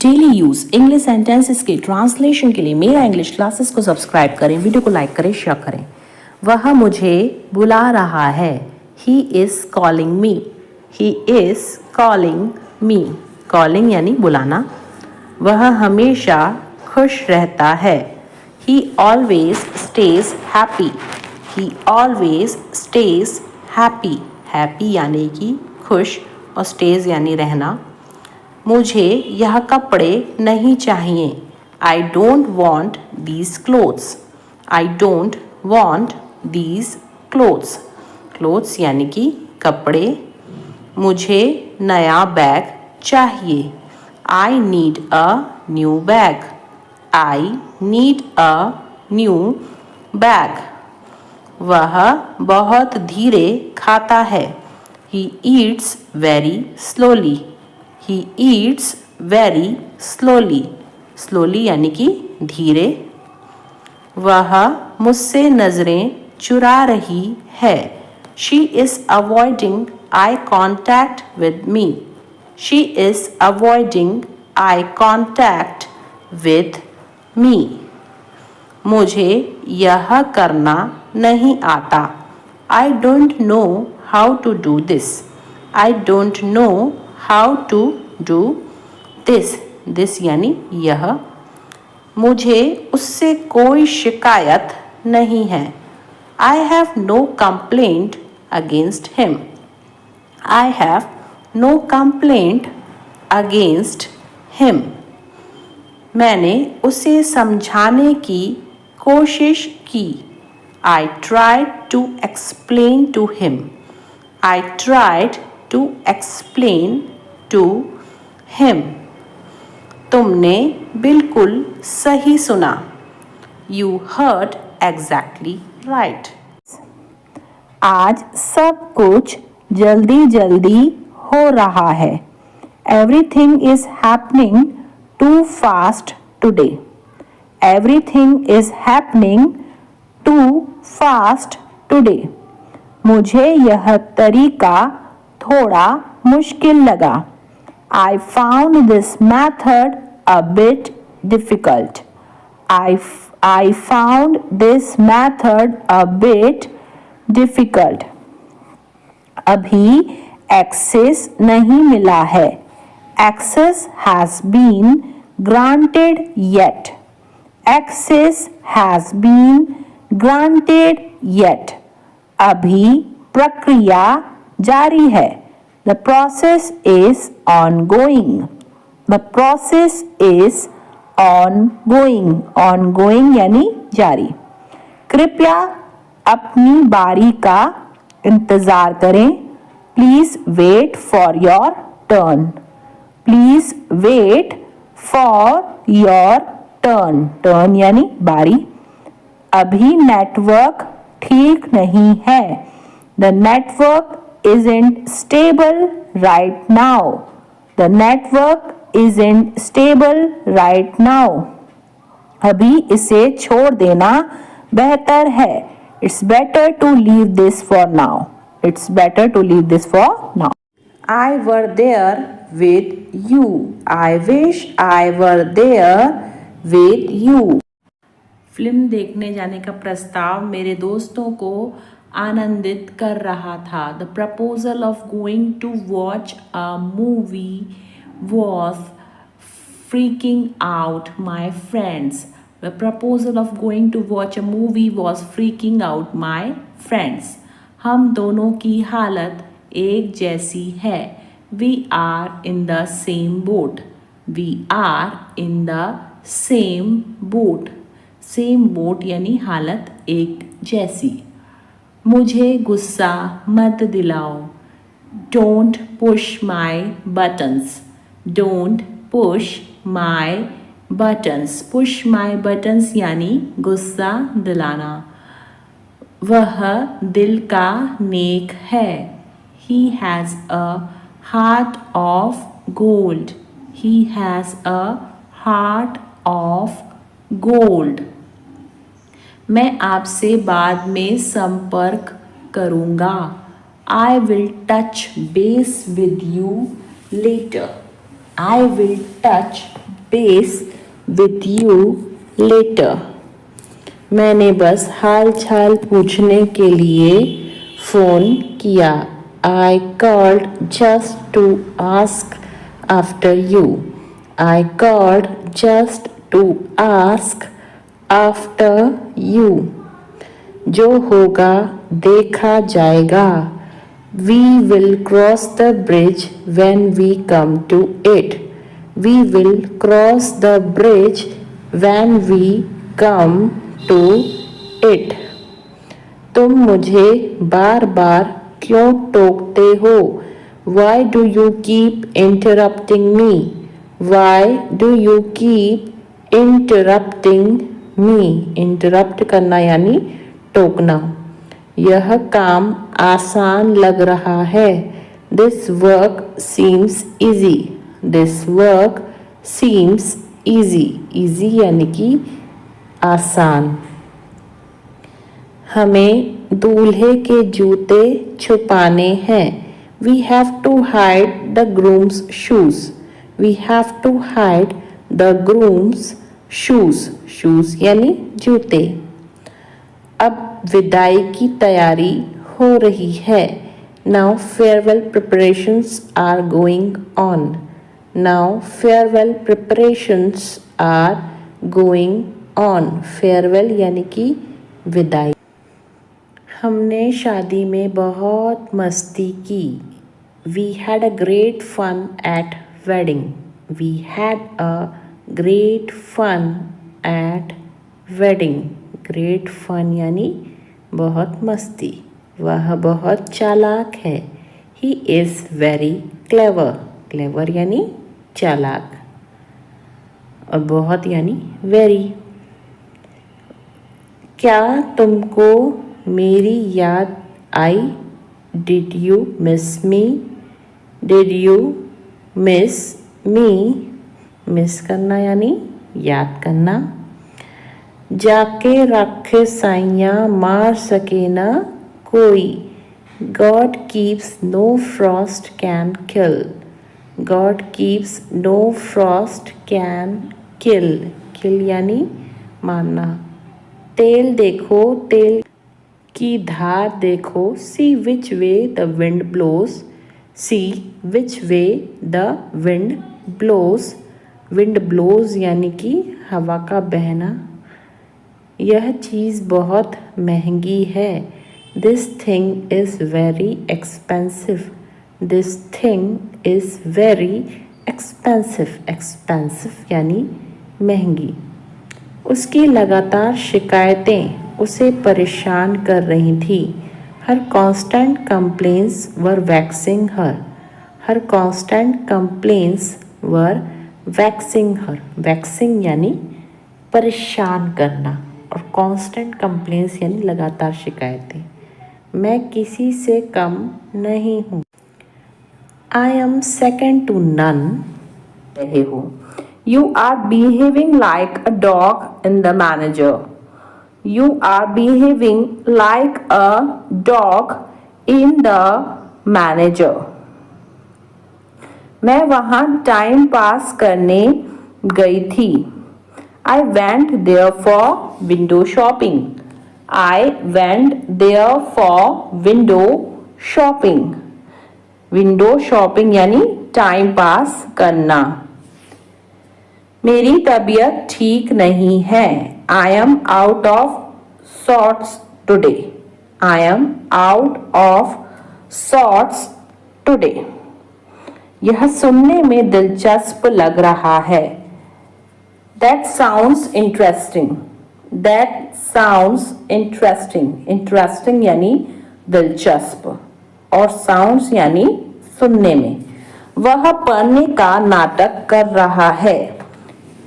Daily use English sentences के translation के लिए मेरा इंग्लिश क्लासेस को सब्सक्राइब करें, वीडियो को लाइक करें, शेयर करें। वह मुझे बुला रहा है। He is calling me. He is calling me. Calling यानी बुलाना। वह हमेशा खुश रहता है। ही ऑलवेज स्टेज हैप्पी। ही ऑलवेज स्टेज हैप्पी। हैप्पी यानी कि खुश और स्टेज यानी रहना। मुझे यह कपड़े नहीं चाहिए। I don't want these clothes. I don't want these clothes. Clothes यानी कि कपड़े। मुझे नया बैग चाहिए। I need a new bag. I need a new bag. वह बहुत धीरे खाता है। He eats very slowly. He eats very slowly. Slowly यानी कि धीरे। वह मुझसे नजरें चुरा रही है। She is avoiding eye contact with me. She is avoiding eye contact with me. मुझे यह करना नहीं आता। I don't know how to do this. I don't know how to do this. This यानी यह। मुझे उससे कोई शिकायत नहीं है। I have no complaint against him. I have no complaint against him. मैंने उसे समझाने की कोशिश की। I tried to explain to him. I tried to explain to him. तुमने बिल्कुल सही सुना। You heard exactly right. आज सब कुछ जल्दी जल्दी हो रहा है। Everything is happening too fast today. Everything is happening too fast today. मुझे यह तरीका थोड़ा मुश्किल लगा। I found this method a bit difficult. I found this method a bit difficult. अभी access नहीं मिला है। Access has been granted yet. Access has been granted yet. अभी प्रक्रिया जारी है। The process is ongoing. The process is ongoing. Ongoing यानी जारी। कृपया अपनी बारी का इंतज़ार करें। Please wait for your turn. Please wait for your turn. Turn यानी बारी। अभी नेटवर्क ठीक नहीं है। The network isn't stable right now. The network isn't stable right now. अभी इसे छोड़ देना बेहतर है। It's better to leave this for now. It's better to leave this for now. I were there with you. I wish I were there with you. Film देखने जाने का प्रस्ताव मेरे दोस्तों को आनंदित कर रहा था। The proposal of going to watch a movie was freaking out my friends. The proposal of going to watch a movie was freaking out my friends. हम दोनों की हालत एक जैसी है। We are in the same boat. We are in the same boat. Same boat यानी हालत एक जैसी। मुझे गुस्सा मत दिलाओ। Don't push my buttons. Don't push my buttons. Push my buttons यानी गुस्सा दिलाना। वह दिल का नेक है। He has a heart of gold. He has a heart of gold. मैं आपसे बाद में संपर्क करूँगा। I will touch base with you later. I will touch base with you later. मैंने बस हाल चाल पूछने के लिए फ़ोन किया. I called just to ask after you. I called just to ask after you. जो होगा देखा जाएगा. We will cross the bridge when we come to it. We will cross the bridge when we come to it. तुम मुझे बार बार क्यों टोकते हो? Why do you keep interrupting me? Why do you keep interrupting me? Interrupt करना यानी टोकना. यह काम आसान लग रहा है. This work seems easy. This work seems easy. Easy यानी कि आसान. हमें दूल्हे के जूते छुपाने हैं. We have to hide the groom's shoes. We have to hide the groom's shoes. Shoes यानी जूते. अब विदाई की तैयारी हो रही है. Now farewell preparations are going on. Now farewell preparations are going on. Farewell यानी कि विदाई. हमने शादी में बहुत मस्ती की. We had a great fun at wedding. We had a great fun at wedding. Great fun यानी बहुत मस्ती. वह बहुत चालाक है. He is very clever. Clever यानी चालाक और बहुत यानी वेरी. क्या तुमको मेरी याद आई? Did you miss me? Did you miss me? Miss करना यानी याद करना. जाके रखे साइयाँ मार सके ना कोई. God keeps no frost can kill. God keeps no frost can kill. Kill यानी मारना. तेल देखो तेल की धार देखो. See which way the wind blows. See which way the wind blows. Wind blows यानी कि हवा का बहना. यह चीज़ बहुत महंगी है. This thing is very expensive. This thing is very expensive. Expensive यानी महंगी. उसकी लगातार शिकायतें उसे परेशान कर रही थी. Her constant complaints were vexing her. Her constant complaints were vexing her. Vexing यानी परेशान करना और कांस्टेंट कंप्लेंट्स यानी लगातार शिकायतें. मैं किसी से कम नहीं हूँ. I am second to none. रहे हो. You are behaving like a dog in the manager. You are behaving like a dog in the manager. मैं वहाँ टाइम पास करने गई थी. I went there for window shopping. I went there for window shopping. Window shopping यानी time pass करना. मेरी तबीयत ठीक नहीं है. I am out of sorts today. I am out of sorts today. यह सुनने में दिलचस्प लग रहा है. That sounds interesting. That sounds interesting. Interesting यानी दिलचस्प और sounds यानी सुनने में. वह पढ़ने का नाटक कर रहा है.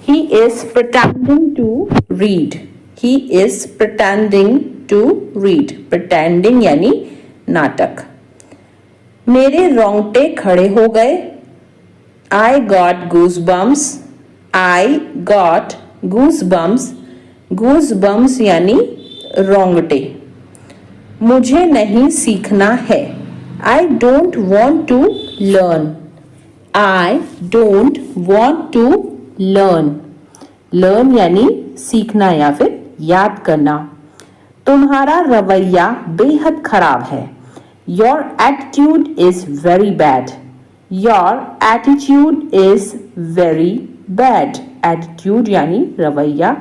He is pretending to read. He is pretending to read. Pretending यानी नाटक. मेरे रोंगटे खड़े हो गए. I got goosebumps. I got goosebumps. Goosebumps यानी रोंगटे. मुझे नहीं सीखना है. I don't want to learn. I don't want to learn. Learn यानी सीखना या फिर याद करना। तुम्हारा रवैया बेहद खराब है। Your attitude is very bad. Your attitude is very bad. Attitude यानी रवैया।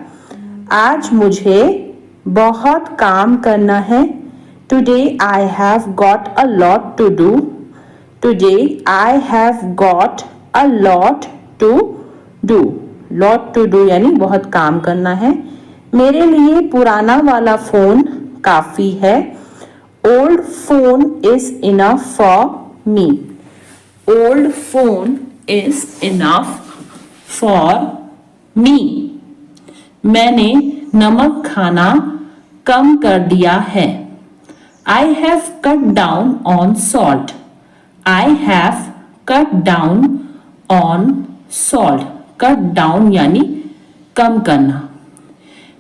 आज मुझे बहुत काम करना है। Today I have got a lot to do. Today I have got a lot to do. Lot to do यानी बहुत काम करना है। मेरे लिए पुराना वाला फोन काफी है। Old phone is enough for me. Old phone is enough for me. मैंने नमक खाना कम कर दिया है। I have cut down on salt. I have cut down on salt. Cut down यानी कम करना।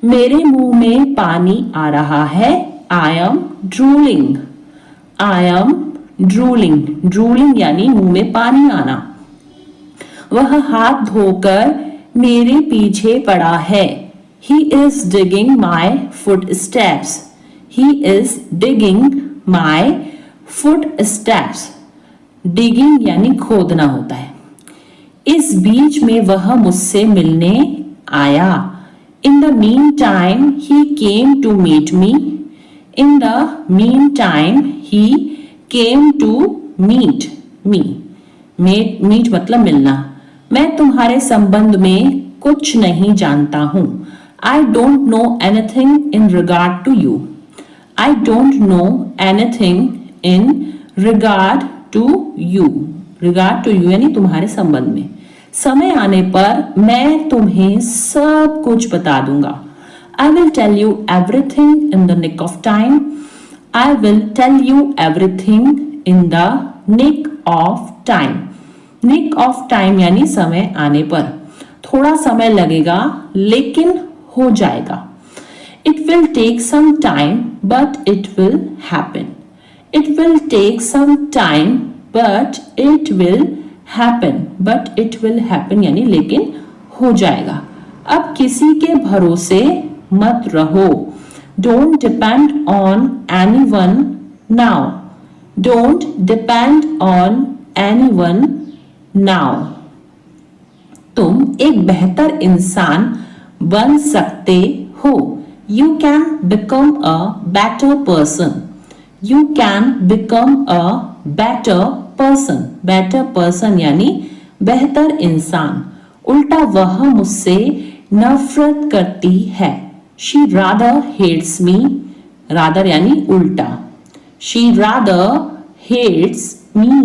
मेरे मुंह में पानी आ रहा है। I am drooling. I am drooling. Drooling यानी मुंह में पानी आना। वह हाथ धोकर मेरे पीछे पड़ा है। He is digging my footsteps. He is digging my footsteps. Digging यानी खोदना होता है। इस बीच में वह मुझसे मिलने आया। In the meantime, he came to meet me. In the meantime, he came to meet me. Meet मतलब मिलना। मैं तुम्हारे संबंध में कुछ नहीं जानता हूँ। I don't know anything in regard to you. I don't know anything in regard to you. Regard to you यानी तुम्हारे संबंध में। समय आने पर मैं तुम्हें सब कुछ बता दूंगा। I will tell you everything in the nick of time. I will tell you everything in the nick of time. Nick of time यानी समय आने पर। थोड़ा समय लगेगा लेकिन हो जाएगा। It will take some time, but it will happen. It will take some time, but it will happen. But it will happen यानी लेकिन हो जाएगा। अब किसी के भरोसे मत रहो। Don't depend on anyone now. Don't depend on anyone now. तुम एक बेहतर इंसान बन सकते हो। You can become a better person. You can become a better person. Better person यानी बेहतर इंसान। उल्टा वह मुझसे नफरत करती है। She rather hates me. Rather यानी उल्टा। She rather hates me.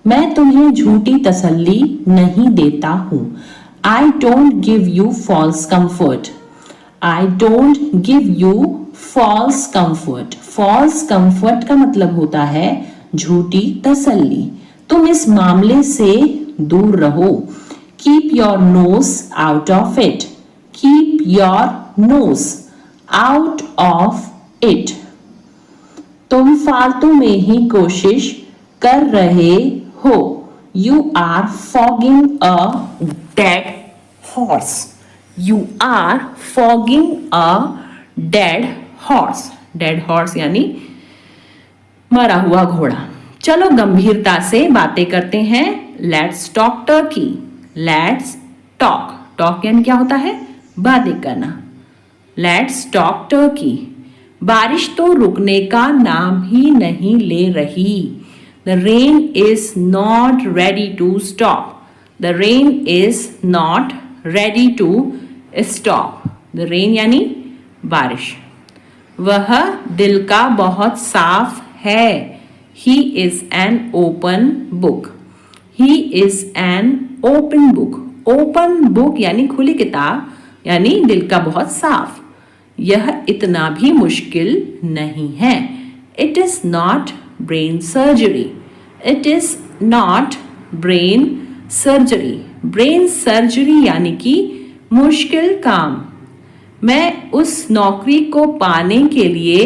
मैं तुम्हें झूठी तसल्ली नहीं देता हूँ। I don't give you false comfort. I don't give you false comfort. False comfort का मतलब होता है झूठी तसल्ली। तुम इस मामले से दूर रहो। Keep your nose out of it. Keep your nose out of it. तुम फालतू में ही कोशिश कर रहे हो। You are fogging a dead horse. You are fogging a dead horse. Dead horse यानी मरा हुआ घोड़ा। चलो गंभीरता से बातें करते हैं। Let's talk turkey. Let's talk. Talk यानी क्या होता है? बातें करना। Let's talk turkey. बारिश तो रुकने का नाम ही नहीं ले रही। The rain is not ready to stop. The rain is not ready to stop. The rain यानी बारिश। वह दिल का बहुत साफ है। He is an open book. He is an open book. Open book यानी खुली किताब यानी दिल का बहुत साफ। यह इतना भी मुश्किल नहीं है। It is not brain surgery. It is not brain surgery. Brain surgery यानी कि मुश्किल काम। मैं उस नौकरी को पाने के लिए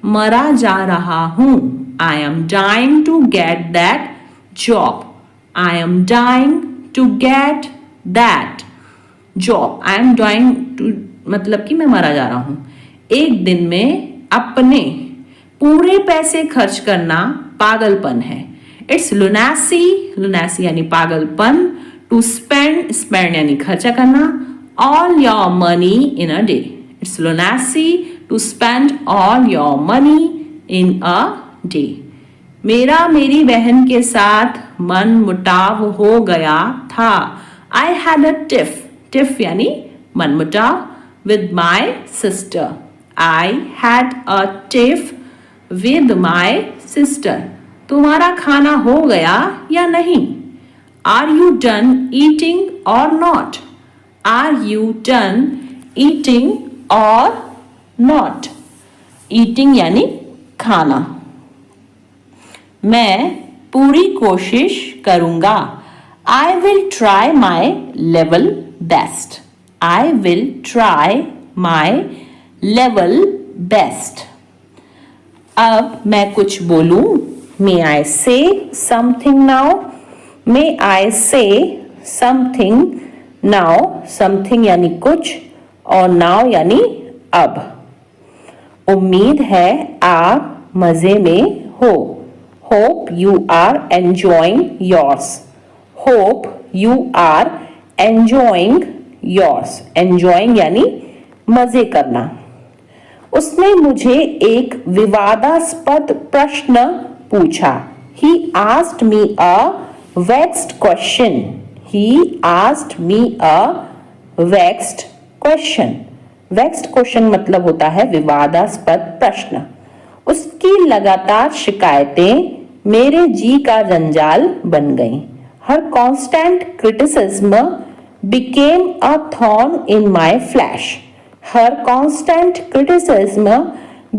मरा जा रहा हूँ। I am dying to get that job. I am dying to get that job, I am doing to मतलब कि मैं मरा जा रहा हूं। एक दिन में अपने पूरे पैसे खर्च करना पागलपन है। इट्स लुनेसी, लुनेसी यानी पागलपन। टू स्पेंड, स्पेंड यानी खर्चा करना। All your money in a day, it's lunacy to spend all your money in a day. मेरा मेरी बहन के साथ मन मुटाव हो गया था। I had a tiff, tiff यानी मन मुटाव, with my sister. I had a tiff with my sister. तुम्हारा खाना हो गया या नहीं? Are you done eating or not? Are you done eating or not? Eating यानी खाना। मैं पूरी कोशिश करूंगा। I will try my level best. I will try my level best. अब मैं कुछ बोलूं। May I say something now? May I say something now? Something यानी कुछ और now यानी अब। उम्मीद है आप मजे में हो। Hope you are enjoying yours. Hope you are enjoying yours. Enjoying यानी मजे करना। उसने मुझे एक विवादास्पद प्रश्न पूछा। He asked me a vexed question. He asked me a vexed question. Vexed question मतलब होता है विवादास्पद प्रश्न। उसकी लगातार शिकायतें मेरे जी का जंजाल बन गईं। Her constant criticism became a thorn in my flesh. Her constant criticism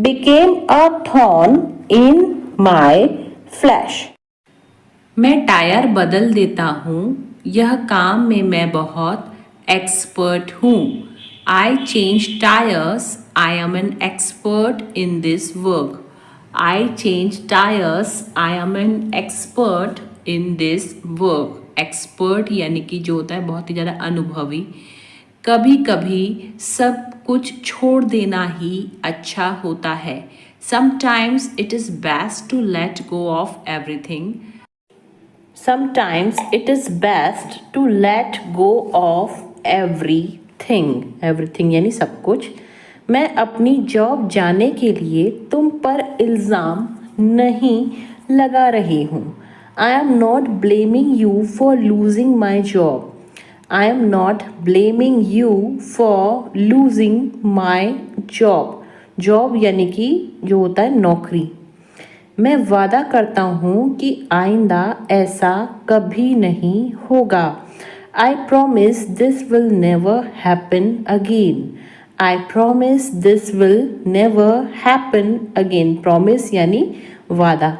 became a thorn in my flesh. मैं टायर बदल देता हूँ, यह काम में मैं बहुत एक्सपर्ट हूँ। I change tires. I am an expert in this work. I change tires. I am an expert in this work. Expert यानी कि जो होता है बहुत ही ज़्यादा अनुभवी। कभी कभी सब कुछ छोड़ देना ही अच्छा होता है। Sometimes it is best to let go of everything. Sometimes it is best to let go of everything. Everything यानी सब कुछ। मैं अपनी जॉब जाने के लिए तुम पर इल्ज़ाम नहीं लगा रही हूँ। I am not blaming you for losing my job. I am not blaming you for losing my job. Job यानी कि जो होता है नौकरी। मैं वादा करता हूँ कि आइंदा ऐसा कभी नहीं होगा। I promise this will never happen again. I promise this will never happen again. Promise यानी वादा।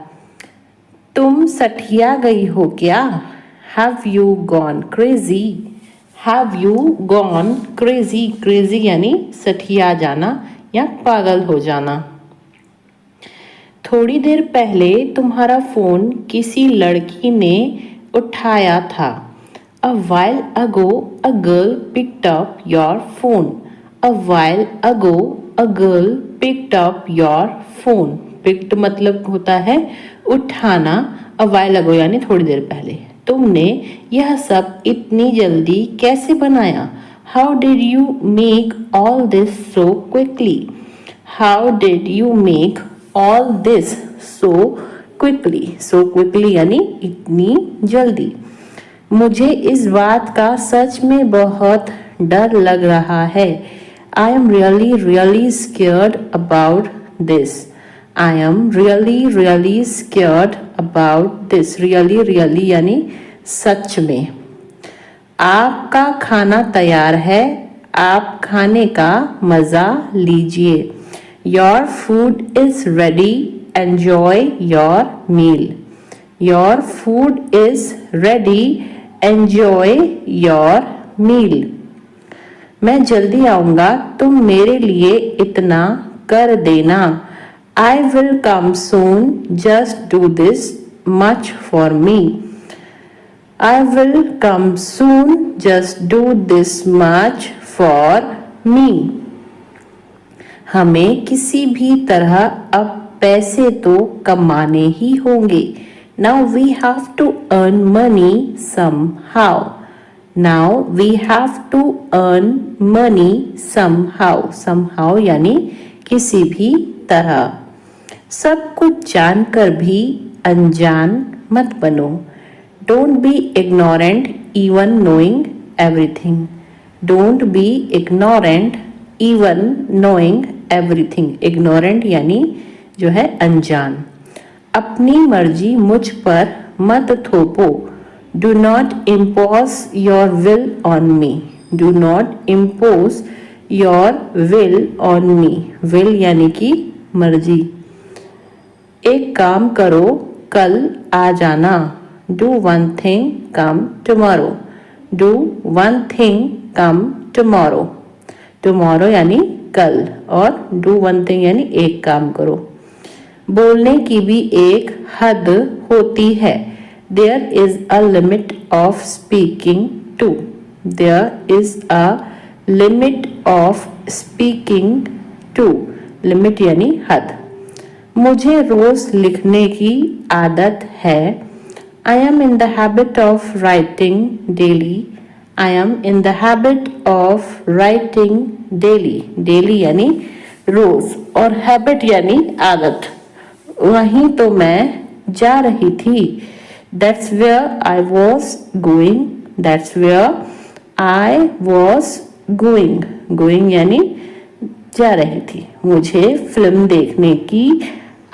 तुम सठिया गई हो क्या? Have you gone crazy? Have you gone crazy? Crazy यानी सठिया जाना या पागल हो जाना। थोड़ी देर पहले तुम्हारा फोन किसी लड़की ने उठाया था। A while ago a girl picked up your phone. A while ago a girl picked up your phone. Picked मतलब होता है उठाना। A while ago यानी थोड़ी देर पहले। तुमने यह सब इतनी जल्दी कैसे बनाया? How did you make all this so quickly? How did you make all this so quickly? So quickly यानी इतनी जल्दी। मुझे इस बात का सच में बहुत डर लग रहा है। I am really, really scared about this. I am really, really scared about this. Really, really यानी सच में। आपका खाना तैयार है, आप खाने का मज़ा लीजिए। Your food is ready. Enjoy your meal. Your food is ready. Enjoy your meal. मैं जल्दी आऊँगा, तुम मेरे लिए इतना कर देना। I will come soon. Just do this much for me. I will come soon, just do this much for me. हमें किसी भी तरह अब पैसे तो कमाने ही होंगे. Now we have to earn money somehow. Now we have to earn money somehow. Somehow यानी किसी भी तरह. सब कुछ जानकर भी अनजान मत बनो. Don't be ignorant even knowing everything. Don't be ignorant even knowing everything. Ignorant यानी जो है अनजान. अपनी मर्जी मुझ पर मत थोपो. Do not impose your will on me. Do not impose your will on me. Will यानी कि मर्जी. एक काम करो, कल आ जाना. Do one thing, come tomorrow. Do one thing, come tomorrow. Tomorrow यानी कल और do one thing यानी एक काम करो. बोलने की भी एक हद होती है. There is a limit of speaking too. There is a limit of speaking too. Limit यानी हद. मुझे रोज लिखने की आदत है. I am in the habit of writing daily. I am in the habit of writing daily. Daily यानी रोज और habit यानी आदत. वहीं तो मैं जा रही थी. That's where I was going. That's where I was going. Going यानी जा रही थी. मुझे फिल्म देखने की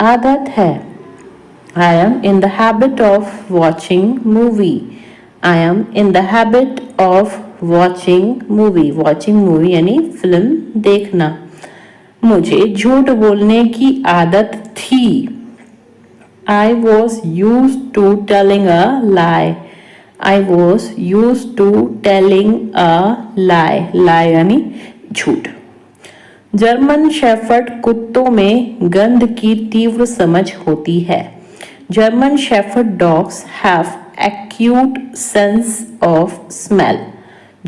आदत है. I am in the habit of watching movie. I am in the habit of watching movie. Watching movie यानी फिल्म देखना. मुझे झूठ बोलने की आदत थी. I was used to telling a lie. I was used to telling a lie. Lie यानी झूठ. जर्मन शेफर्ड कुत्तों में गंध की तीव्र समझ होती है. German Shepherd dogs have acute sense of smell.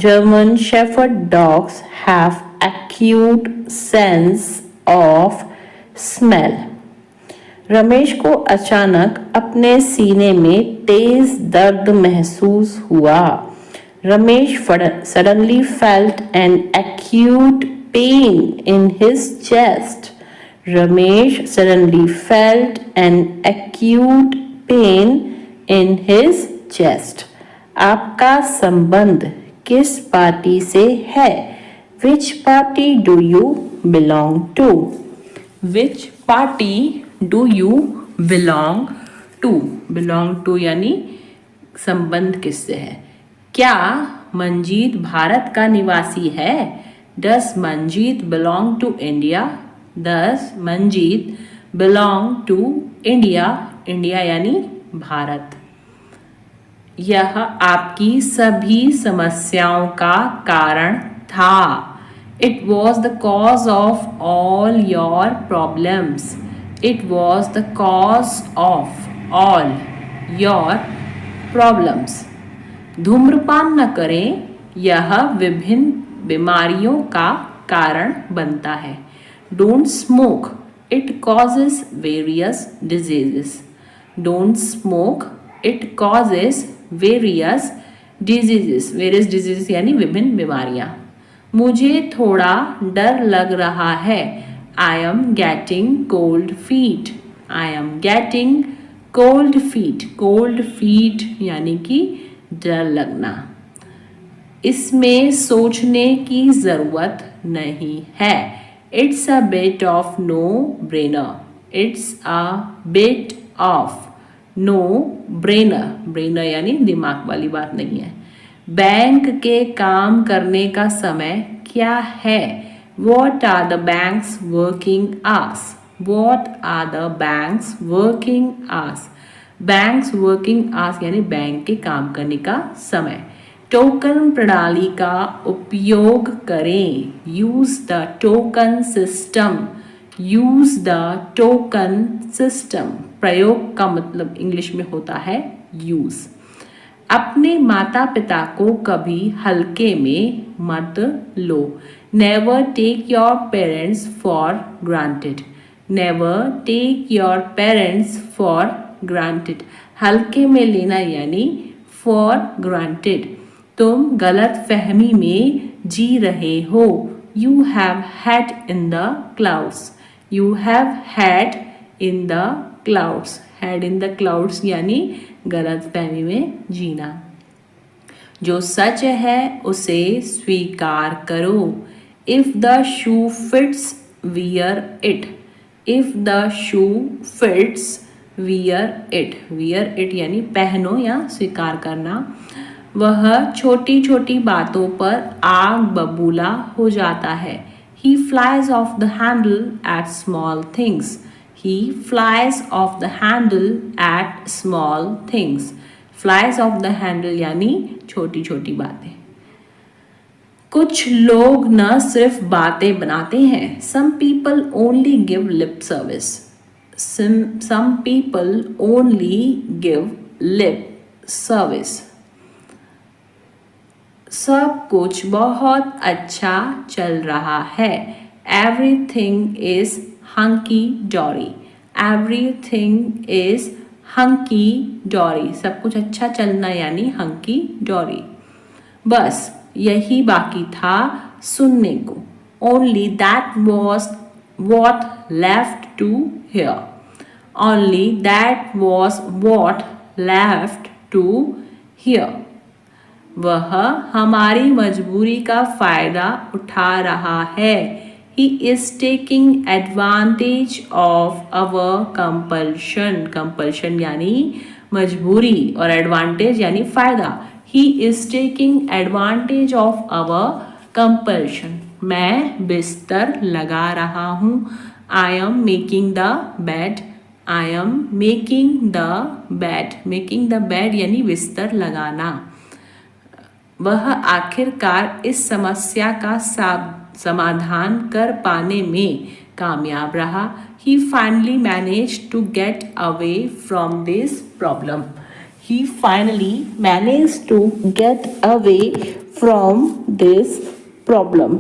German Shepherd dogs have acute sense of smell. Ramesh को अचानक अपने सीने में तेज दर्द महसूस हुआ. Ramesh suddenly felt an acute pain in his chest. Ramesh suddenly felt an acute pain in his chest. आपका संबंध किस पार्टी से है? Which party do you belong to? Which party do you belong to? Belong to यानी संबंध किससे है? क्या मंजीत भारत का निवासी है? Does Manjeet belong to India? Does Manjeet belong to India? India यानी भारत. यह आपकी सभी समस्याओं का कारण था. It was the cause of all your problems. It was the cause of all your problems. धूम्रपान न करें, यह विभिन्न बीमारियों का कारण बनता है. Don't smoke. It causes various diseases. Don't smoke. It causes various diseases. Various diseases यानी विभिन्न बीमारियां. मुझे थोड़ा डर लग रहा है. I am getting cold feet. I am getting cold feet. Cold feet यानी कि डर लगना. इसमें सोचने की जरूरत नहीं है. It's a bit of no-brainer. It's a bit of no-brainer. Brainer यानी दिमाग वाली बात नहीं है. बैंक के काम करने का समय क्या है? What are the bank's working hours? What are the bank's working hours? Bank's working hours यानी बैंक के काम करने का समय. टोकन प्रणाली का उपयोग करें. Use the token system. Use the token system. प्रयोग का मतलब इंग्लिश में होता है यूज. अपने माता पिता को कभी हल्के में मत लो। Never take your parents for granted. Never take your parents for granted. हल्के में लेना यानी फॉर ग्रांटेड। तुम गलत फहमी में जी रहे हो। You have had in the clouds. You have had in the clouds. Had in the clouds यानी गलत फहमी में जीना। जो सच है उसे स्वीकार करो। If the shoe fits wear it. If the shoe fits wear it. Wear it यानी पहनो या स्वीकार करना। वह छोटी छोटी बातों पर आग बबूला हो जाता है। He flies off the handle at small things. He flies off the handle at small things. Flies off the handle यानी छोटी छोटी बातें। कुछ लोग न सिर्फ बातें बनाते हैं। Some people only give lip service. Some people only give lip service. सब कुछ बहुत अच्छा चल रहा है। Everything is hunky dory. Everything is hunky dory. सब कुछ अच्छा चलना यानी hunky dory. बस यही बाकी था सुनने को। Only that was what left to hear. Only that was what left to hear. वह हमारी मजबूरी का फायदा उठा रहा है। He is taking advantage of our compulsion. Compulsion यानी मजबूरी और advantage यानी फायदा। He is taking advantage of our compulsion. मैं बिस्तर लगा रहा हूँ। I am making the bed. I am making the bed. Making the bed यानी बिस्तर लगाना। वह आखिरकार इस समस्या का समाधान कर पाने में कामयाब रहा। He finally managed to get away from this problem. He finally managed to get away from this problem.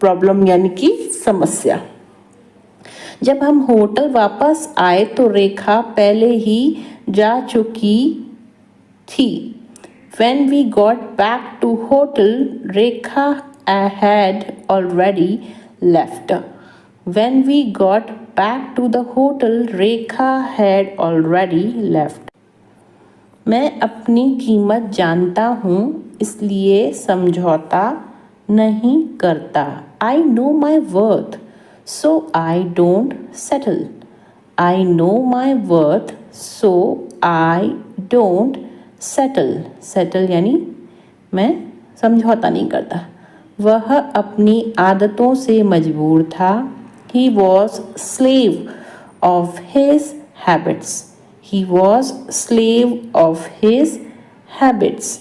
Problem यानी कि समस्या। जब हम होटल वापस आए तो रेखा पहले ही जा चुकी थी। When we got back to hotel, Rekha had already left. When we got back to the hotel, Rekha had already left. मैं अपनी कीमत जानता हूँ इसलिए समझौता नहीं करता। I know my worth, so I don't settle. I know my worth, so I don't settle. Settle यानी मैं समझौता नहीं करता। वह अपनी आदतों से मजबूर था। He was slave of his habits. He was slave of his habits.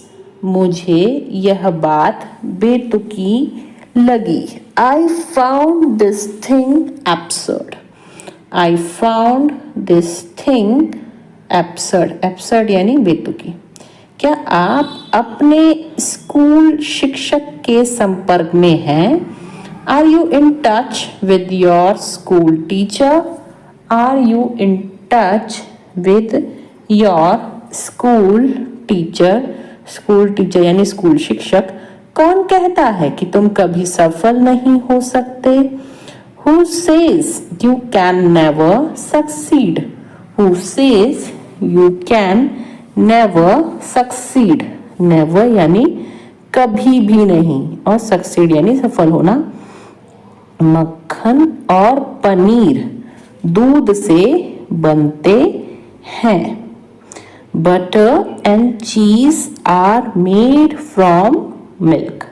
मुझे यह बात बेतुकी लगी। I found this thing absurd. I found this thing absurd. Absurd यानी बेतुकी। क्या आप अपने स्कूल शिक्षक के संपर्क में हैं? Are you in touch with your school teacher? Are you in touch with your school teacher? School teacher यानी स्कूल शिक्षक। कौन कहता है कि तुम कभी सफल नहीं हो सकते? Who says you can never succeed? Who says you can never succeed? Never यानी कभी भी नहीं और succeed यानी सफल होना। मक्खन और पनीर दूध से बनते हैं। Butter and cheese are made from milk.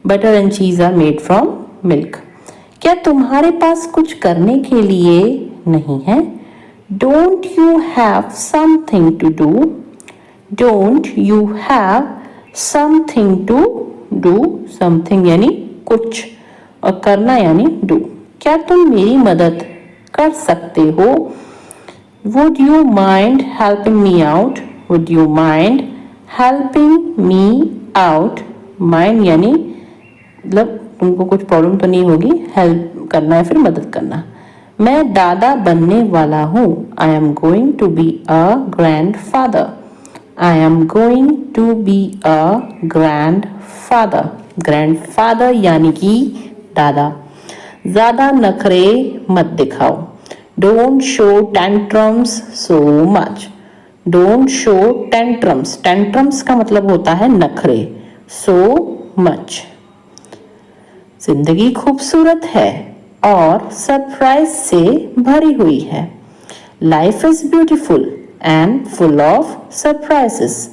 Butter and cheese are made from milk. क्या तुम्हारे पास कुछ करने के लिए नहीं है? Don't you have something to do? Don't you have something to do? Something यानी कुछ और करना यानी do. क्या तुम मेरी मदद कर सकते हो? Would you mind helping me out? Would you mind helping me out, mind यानी मतलब तुमको कुछ प्रॉब्लम तो नहीं होगी, हेल्प करना है फिर मदद करना। मैं दादा बनने वाला हूँ, I am going to be a grandfather, I am going to be a grandfather, grandfather यानी कि दादा। ज्यादा नखरे मत दिखाओ, don't show tantrums so much, don't show tantrums, tantrums का मतलब होता है नखरे, सो मच। जिंदगी खूबसूरत है और सरप्राइज से भरी हुई है, life is beautiful and full of surprises,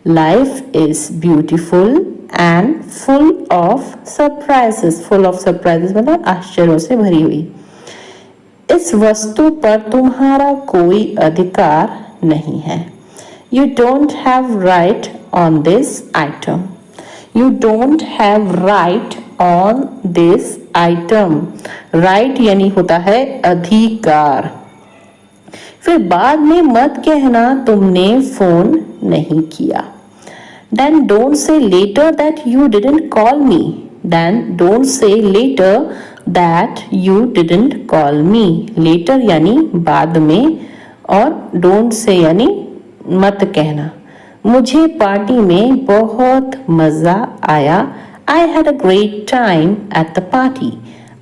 life is beautiful and full of surprises, full of surprises मतलब आश्चर्यों से भरी हुई। इस वस्तु पर तुम्हारा कोई अधिकार नहीं है, you don't have right on this item, you don't have right on this item, right यानी होता है अधिकार। फिर बाद में मत कहना तुमने फोन नहीं किया, then don't say later that you didn't call me, then don't say later that you didn't call me, later यानी बाद में और don't say यानी मत कहना। मुझे पार्टी में बहुत मजा आया, I had a great time at the party,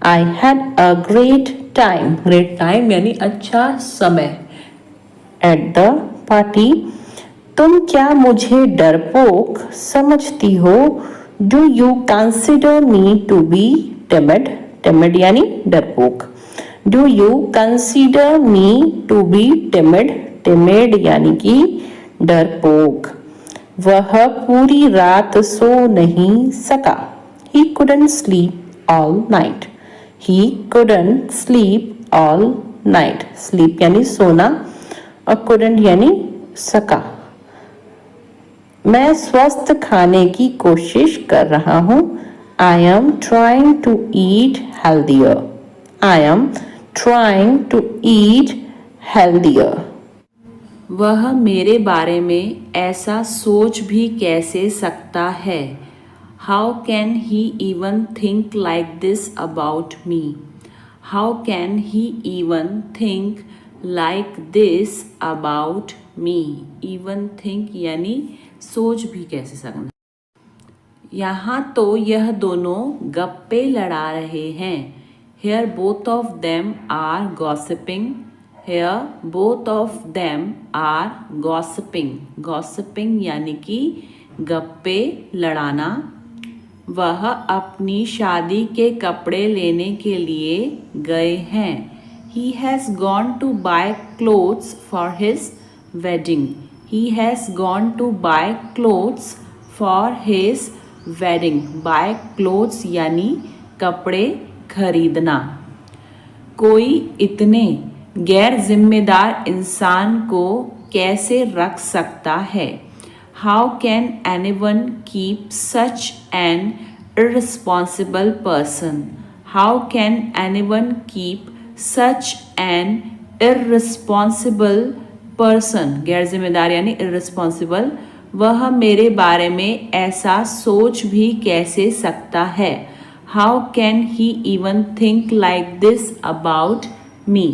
I had a great time यानी अच्छा समय at the party। तुम क्या मुझे डरपोक समझती हो, do you consider me to be timid, timid यानी डरपोक, do you consider me to be timid, timid यानी कि डरपोक। वह पूरी रात सो नहीं सका, ही couldn't sleep all night, he couldn't sleep all night, sleep यानी सोना और couldn't यानी सका। मैं स्वस्थ खाने की कोशिश कर रहा हूँ, I am trying to eat healthier, I am trying to eat healthier. वह मेरे बारे में ऐसा सोच भी कैसे सकता है, how can he even think like this about me, how can he even think like this about me, even think यानी सोच भी कैसे सकना। यहाँ तो यह दोनों गप्पे लड़ा रहे हैं, here both of them are gossiping, here both of them are gossiping, gossiping यानी कि गप्पे लड़ाना। वह अपनी शादी के कपड़े लेने के लिए गए हैं, he has gone to buy clothes for his wedding, he has gone to buy clothes for his wedding, buy clothes यानी कपड़े खरीदना। कोई इतने गैर जिम्मेदार इंसान को कैसे रख सकता है, how can anyone keep such an irresponsible person, how can anyone keep such an irresponsible person, गैर जिम्मेदार यानी इररिस्पॉन्सिबल। वह मेरे बारे में ऐसा सोच भी कैसे सकता है, how can he even think like this about me,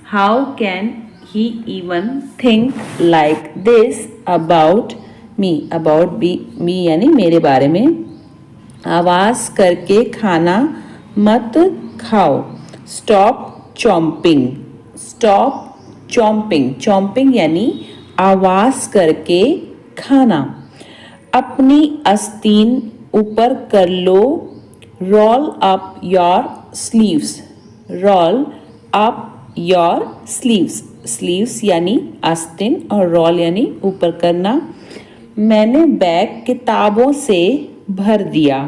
how can he even think like this about me, about me यानी मेरे बारे में। आवाज़ करके खाना मत खाओ, stop chomping, stop chomping, chomping यानी आवाज करके खाना। अपनी आस्तीन ऊपर कर लो, roll up your sleeves, roll up your sleeves, sleeves यानी आस्तीन और रोल यानी ऊपर करना। मैंने बैग किताबों से भर दिया,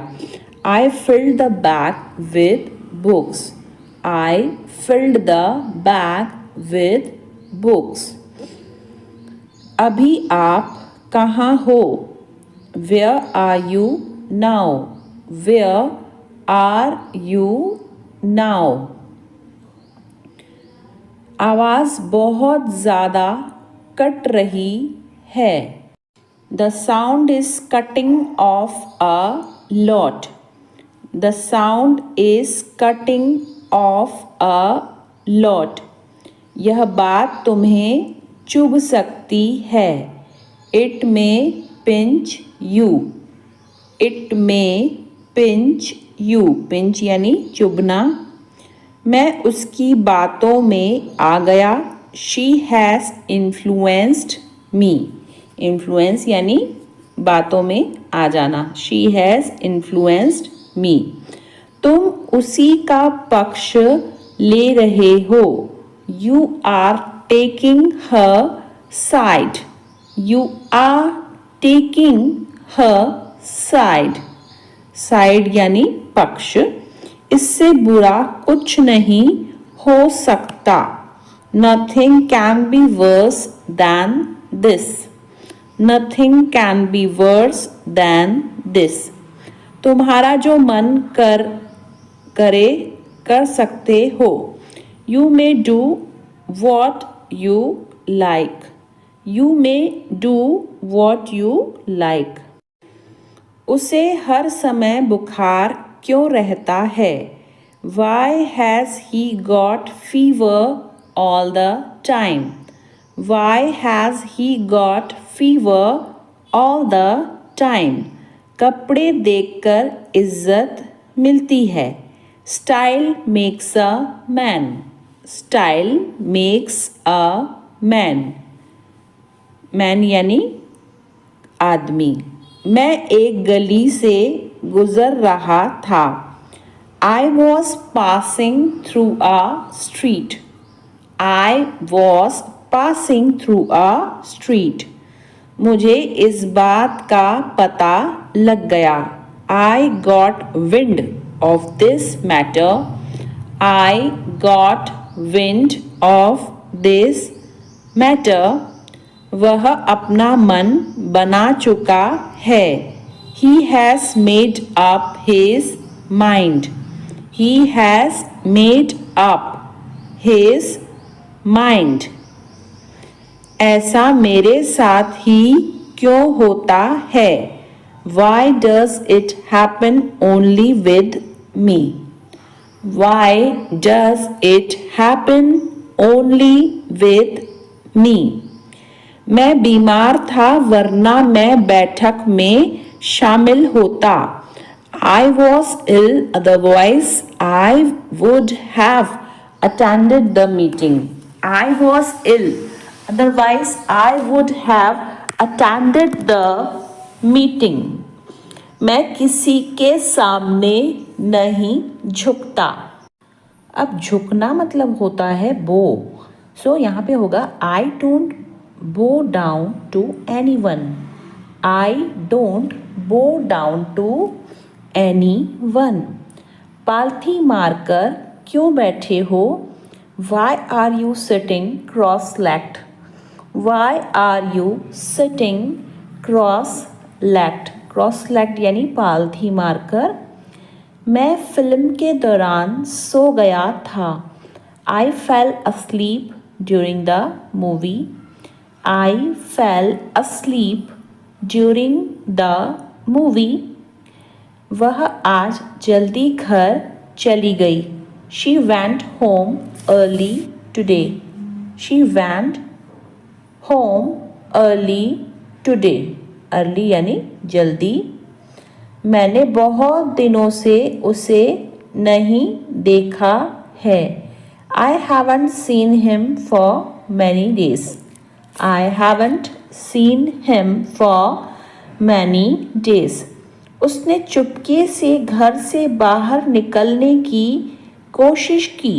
I filled the bag with books, I filled the bag with books. अभी आप कहाँ हो, where are you now, where are you now. आवाज़ बहुत ज़्यादा कट रही है, The sound is cutting off a lot. The sound is cutting off a lot. यह बात तुम्हें चुभ सकती है. It may pinch you. It may pinch you. Pinch यानी चुभना. मैं उसकी बातों में आ गया. She has influenced me. Influence यानी बातों में आ जाना. She has influenced me. तुम उसी का पक्ष ले रहे हो. You are taking her side. You are taking her side. Side यानी पक्ष. इससे बुरा कुछ नहीं हो सकता. Nothing can be worse than this. Nothing can be worse than this. तुम्हारा जो मन करे कर सकते हो. You may do what you like. You may do what you like. उसे हर समय बुखार क्यों रहता है? Why has he got fever all the time? Why has he got fever all the time? कपड़े देखकर इज्जत मिलती है. Style makes a man. Style makes a man. Man यानी आदमी. मैं एक गली से गुजर रहा था. I was passing through a street. I was passing through a street. मुझे इस बात का पता लग गया. I got wind of this matter. I got wind of this matter. वह अपना मन बना चुका है. He has made up his mind. He has made up his mind. ऐसा मेरे साथ ही क्यों होता है? Why does it happen only with me? Why does it happen only with me? मैं बीमार था वरना मैं बैठक में शामिल होता. I was ill, otherwise I would have attended the meeting. I was ill, otherwise I would have attended the meeting. मैं किसी के सामने नहीं झुकता. अब झुकना मतलब होता है bow. So यहाँ पे होगा I don't bow down to anyone. I don't bow down to anyone. पालथी मारकर क्यों बैठे हो? Why are you sitting cross-legged? Why are you sitting cross-legged? Cross-legged यानी पालथी मारकर. मैं फिल्म के दौरान सो गया था. I fell asleep during the movie. I fell asleep during the movie. वह आज जल्दी घर चली गई. She went home early today. She went home early today. Early यानी जल्दी. मैंने बहुत दिनों से उसे नहीं देखा है. I haven't seen him for many days. I haven't seen him for many days. उसने चुपके से घर से बाहर निकलने की कोशिश की.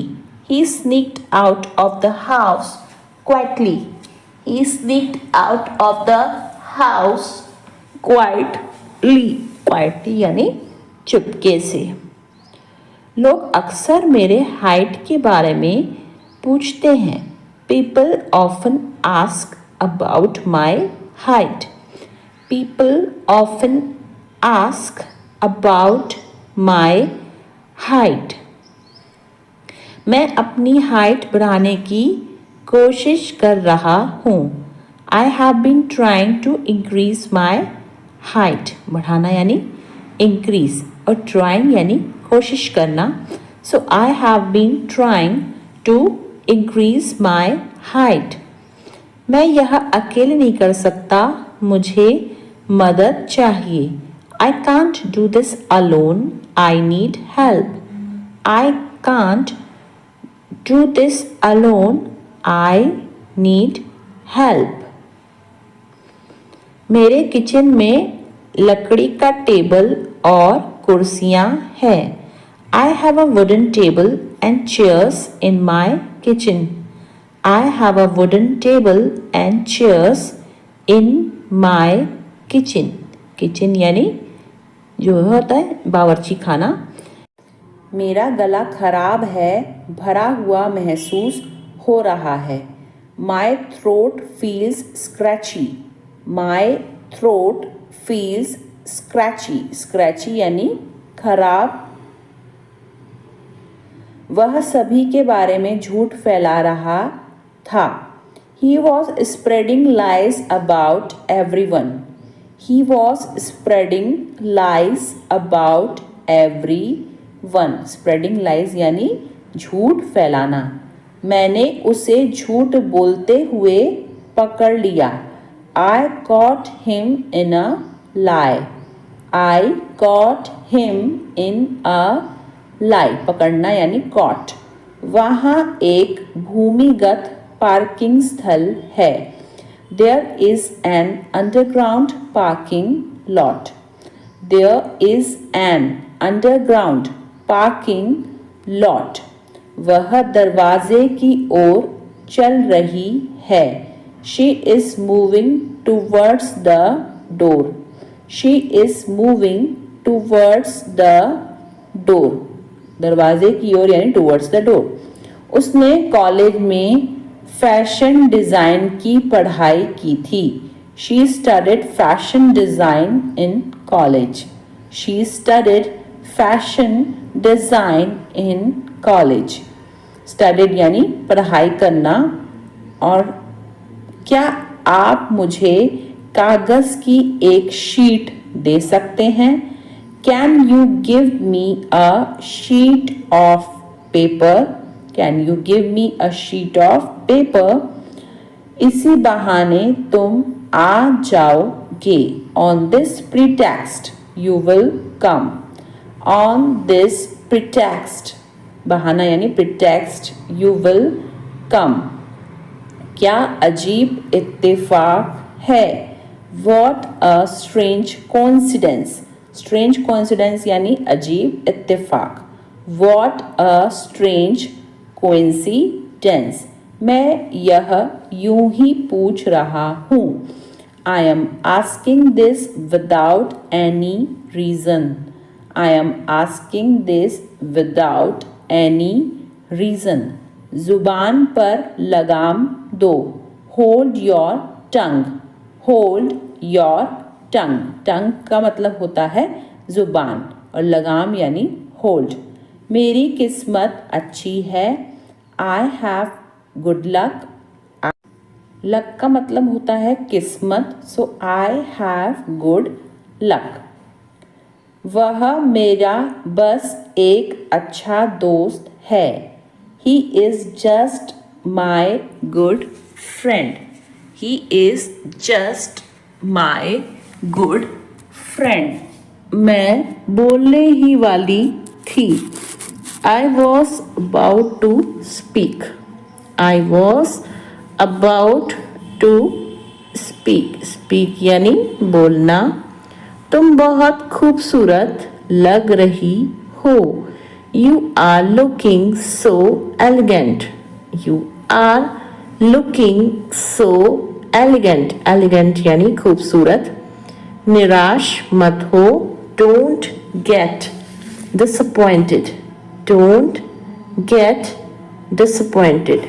He sneaked out of the house quietly. He sneaked out of the house quietly. Quietly यानी चुपके से. लोग अक्सर मेरे हाइट के बारे में पूछते हैं. People often ask about my height. People often ask about my height. मैं अपनी हाइट बढ़ाने की कोशिश कर रहा हूँ. I have been trying to increase my height, बढ़ाना यानी इंक्रीज, और ट्राइंग यानी कोशिश करना. So I have been trying to increase my height. मैं यह अकेले नहीं कर सकता, मुझे मदद चाहिए. I can't do this alone, I need help. I can't do this alone, I need help. मेरे किचन में लकड़ी का टेबल और कुर्सियाँ हैं. I have a wooden table and chairs in my kitchen. I have a wooden table and chairs in my kitchen. Kitchen यानी जो होता है बावर्ची खाना. मेरा गला खराब है, भरा हुआ महसूस हो रहा है. My throat feels scratchy. My throat feels scratchy. Scratchy यानी खराब. वह सभी के बारे में झूठ फैला रहा था. He was spreading lies about everyone. He was spreading lies about everyone. Spreading lies यानी झूठ फैलाना. मैंने उसे झूठ बोलते हुए पकड़ लिया. I caught him in a lie. I caught him in a lie. पकड़ना यानी caught. वहाँ एक भूमिगत पार्किंग स्थल है. There is an underground parking lot. There is an underground parking lot. वह दरवाजे की ओर चल रही है. She is moving towards the door. She is moving towards the door. दरवाजे की ओर यानी towards the door. उसने कॉलेज में फैशन डिज़ाइन की पढ़ाई की थी. She studied fashion design in college. She studied fashion design in college. Studied यानी पढ़ाई करना. और क्या आप मुझे कागज़ की एक शीट दे सकते हैं? Can you give me a sheet of paper? Can you give me a sheet of paper? इसी बहाने तुम आ जाओगे. On this pretext you will come. On this pretext, बहाना यानी pretext, you will come. क्या अजीब इत्तेफाक है. What a strange coincidence. Strange coincidence यानी अजीब इत्तेफाक. What a strange coincidence. मैं यह यूं ही पूछ रहा हूँ. I am asking this without any reason. I am asking this without any reason. जुबान पर लगाम दो. Hold your tongue. Hold your tongue. Tongue का मतलब होता है जुबान और लगाम यानी hold. मेरी किस्मत अच्छी है. I have good luck. Luck का मतलब होता है किस्मत. So I have good luck. वह मेरा बस एक अच्छा दोस्त है. He is just my good friend. He is just my good friend. मैं बोलने ही वाली थी. I was about to speak. I was about to speak. Speak यानी बोलना. तुम बहुत खूबसूरत लग रही हो. You are looking so elegant. You are looking so elegant. Elegant यानी खूबसूरत. निराश मत हो. Don't get disappointed. Don't get disappointed.